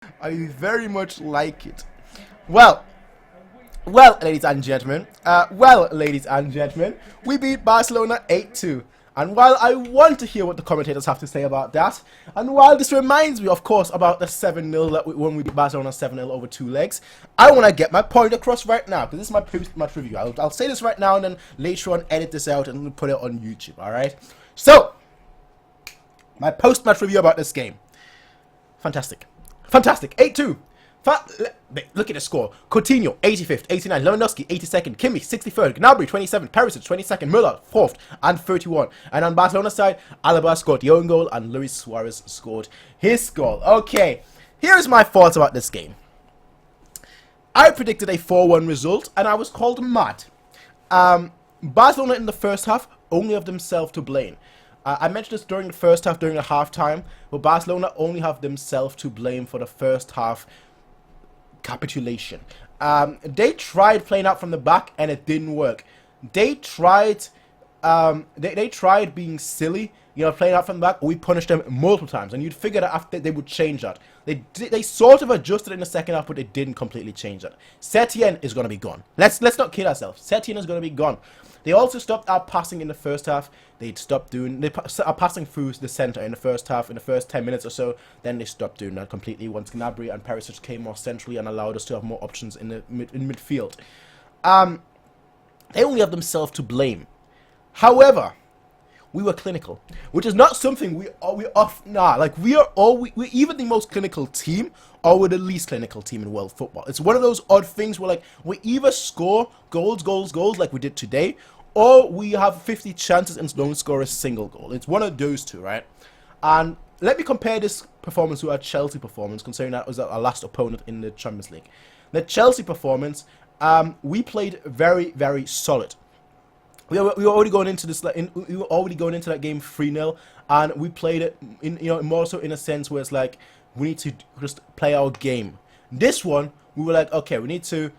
I very much like it. Well, well, ladies and gentlemen, we beat Barcelona 8-2. And while I want to hear what the commentators have to say about that, and while this reminds me, of course, about the 7-0 that when we beat Barcelona 7-0 over 2 legs, I want to get my point across right now, because this is my post-match review. I'll say this right now, and then later on edit this out and put it on YouTube, alright? So, my post-match review about this game. Fantastic. Fantastic. 8-2. Look at the score. Coutinho, 85th, 89th, Lewandowski, 82nd, Kimmich, 63rd, Gnabry, 27th, Perisic, 22nd, Müller, 4th, and 31. And on Barcelona's side, Alaba scored the own goal, and Luis Suarez scored his goal. Okay, here's my thoughts about this game. I predicted a 4-1 result, and I was called mad. Barcelona in the first half only have themselves to blame. I mentioned this during the first half, during the halftime, but Barcelona only have themselves to blame for the first half capitulation. They tried playing out from the back and it didn't work. They tried they tried being silly, playing out from the back. We punished them multiple times, and you'd figure that after they would change that. They sort of adjusted in the second half, but they didn't completely change that. Setien is going to be gone. Let's not kid ourselves. Setien is going to be gone. They also stopped our passing in the first half. They are passing through the center in the first half, in the first 10 minutes or so. Then they stopped doing that completely once Gnabry and Perisic came more centrally and allowed us to have more options in midfield. They only have themselves to blame. However, we were clinical, which is not something we're even the most clinical team, or we're the least clinical team in world football. It's one of those odd things where we either score goals like we did today, or we have 50 chances and don't score a single goal. It's one of those two, right? And let me compare this performance to our Chelsea performance, considering that was our last opponent in the Champions League. The Chelsea performance, we played very, very solid. We were already going into this. We were already going into that game 3-0, and we played it more so in a sense where it's like we need to just play our game. This one, we were like, okay, we need to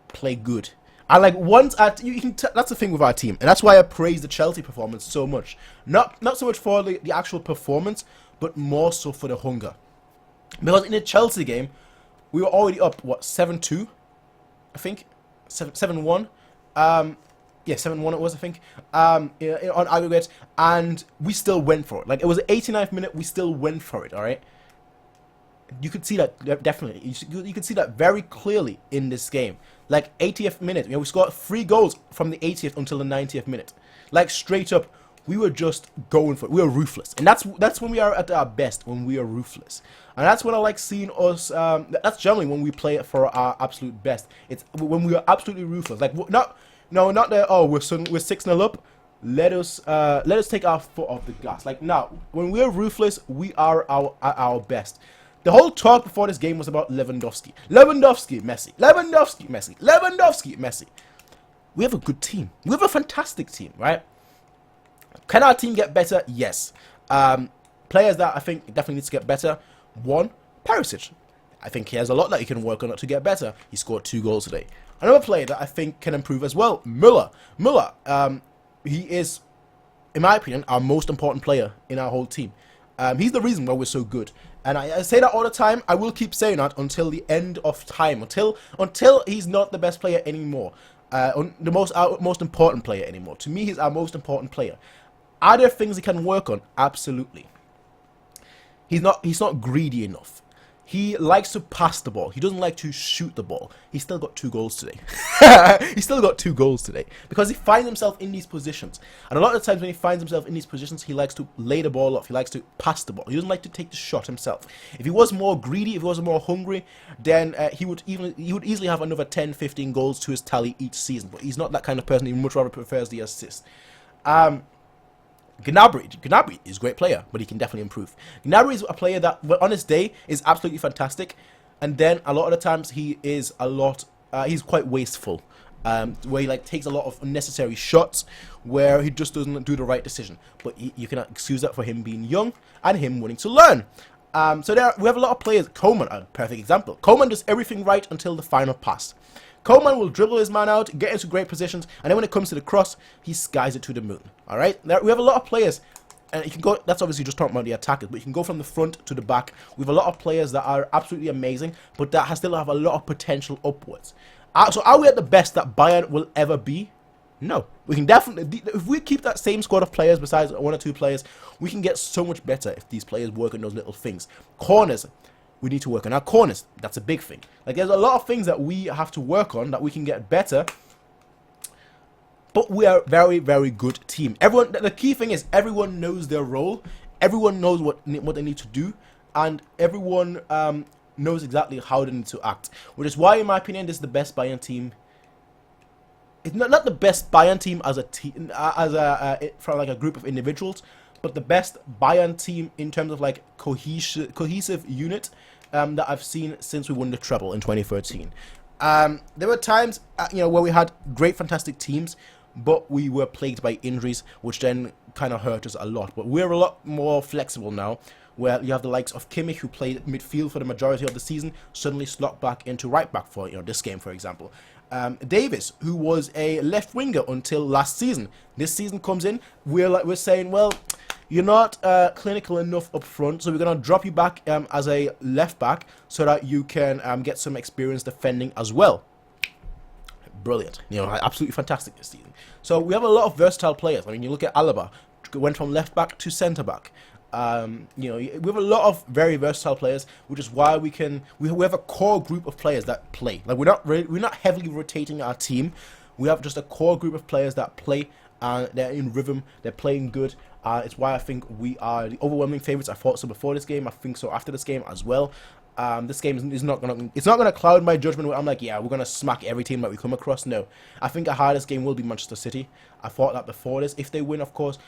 play good. And that's the thing with our team, and that's why I praise the Chelsea performance so much. Not so much for the actual performance, but more so for the hunger. Because in the Chelsea game, we were already up 7-2, I think 7-1. Yeah, 7-1 it was, I think, on aggregate, and we still went for it. Like, it was the 89th minute, we still went for it, alright? You could see that, definitely. You could see that very clearly in this game. Like, 80th minute, we scored 3 goals from the 80th until the 90th minute. Like, straight up, we were just going for it. We were ruthless. And that's when we are at our best, when we are ruthless. And that's when I like seeing us, that's generally when we play for our absolute best. It's when we are absolutely ruthless. Like, not that, oh, we're 6-0 up. Let us take our foot off the gas. Like, now, when we're ruthless, we are at our best. The whole talk before this game was about Lewandowski. Lewandowski, Messi. Lewandowski, Messi. Lewandowski, Messi. We have a good team. We have a fantastic team, right? Can our team get better? Yes. Players that I think definitely need to get better. One, Perisic. I think he has a lot that he can work on to get better. He scored 2 goals today. Another player that I think can improve as well, Müller. Müller, he is, in my opinion, our most important player in our whole team. He's the reason why we're so good. And I say that all the time. I will keep saying that until the end of time. Until he's not the best player anymore. Our most important player anymore. To me, he's our most important player. Are there things he can work on? Absolutely. He's not greedy enough. He likes to pass the ball. He doesn't like to shoot the ball. He still got 2 goals today. He still got 2 goals today. Because he finds himself in these positions. And a lot of the times when he finds himself in these positions, he likes to lay the ball off. He likes to pass the ball. He doesn't like to take the shot himself. If he was more greedy, if he was more hungry, then he would easily have another 10, 15 goals to his tally each season. But he's not that kind of person. He much rather prefers the assist. Gnabry is a great player, but he can definitely improve. Gnabry is a player that, on his day, is absolutely fantastic, and then a lot of the times he's quite wasteful, where he takes a lot of unnecessary shots, where he just doesn't do the right decision. But you cannot excuse that for him being young and him wanting to learn. So we have a lot of players. Coman, a perfect example. Coman does everything right until the final pass. Coman will dribble his man out, get into great positions, and then when it comes to the cross, he skies it to the moon. Alright? We have a lot of players and you can go. That's obviously just talking about the attackers, but you can go from the front to the back. We have a lot of players that are absolutely amazing, but that still have a lot of potential upwards. So are we at the best that Bayern will ever be? No. We can definitely, if we keep that same squad of players besides one or two players, we can get so much better if these players work on those little things. Corners, we need to work on our corners. That's a big thing. Like, there's a lot of things that we have to work on that we can get better. But we are a very, very good team. Everyone, the key thing is everyone knows their role. Everyone knows what they need to do. And everyone knows exactly how they need to act. Which is why, in my opinion, this is the best Bayern team. It's not the best Bayern team as a team, from like a group of individuals, but the best Bayern team in terms of like cohesive unit that I've seen since we won the treble in 2013. There were times, where we had great, fantastic teams, but we were plagued by injuries, which then kind of hurt us a lot. But we're a lot more flexible now, where you have the likes of Kimmich, who played midfield for the majority of the season, suddenly slot back into right back for this game, for example. Davis, who was a left winger until last season, this season comes in. We're saying, well, you're not clinical enough up front, so we're gonna drop you back as a left back so that you can get some experience defending as well. Brilliant, absolutely fantastic this season. So we have a lot of versatile players. I mean, you look at Alaba, went from left back to centre back. We have a lot of very versatile players, which is why we have a core group of players that play. Like, we're not heavily rotating our team. We have just a core group of players that play. They're in rhythm. They're playing good. It's why I think we are the overwhelming favorites. I thought so before this game. I think so after this game as well. This game is not gonna cloud my judgment where I'm like, yeah, we're gonna smack every team that we come across. No, I think the hardest game will be Manchester City. I thought that before this. If they win, of course.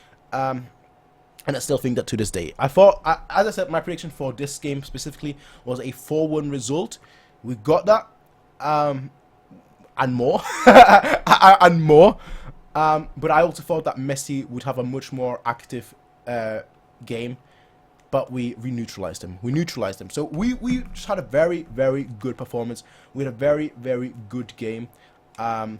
And I still think that to this day. I thought, as I said, my prediction for this game specifically was a 4-1 result. We got that, and more, and more. But I also thought that Messi would have a much more active game, but we neutralized him. We neutralized him. So we just had a very, very good performance. We had a very, very good game, and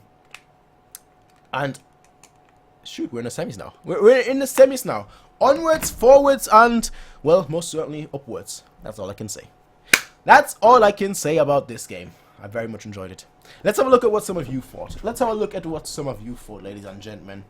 shoot, we're in the semis now. We're in the semis now. Onwards, forwards, and, well, most certainly upwards. That's all I can say. That's all I can say about this game. I very much enjoyed it. Let's have a look at what some of you thought. Ladies and gentlemen.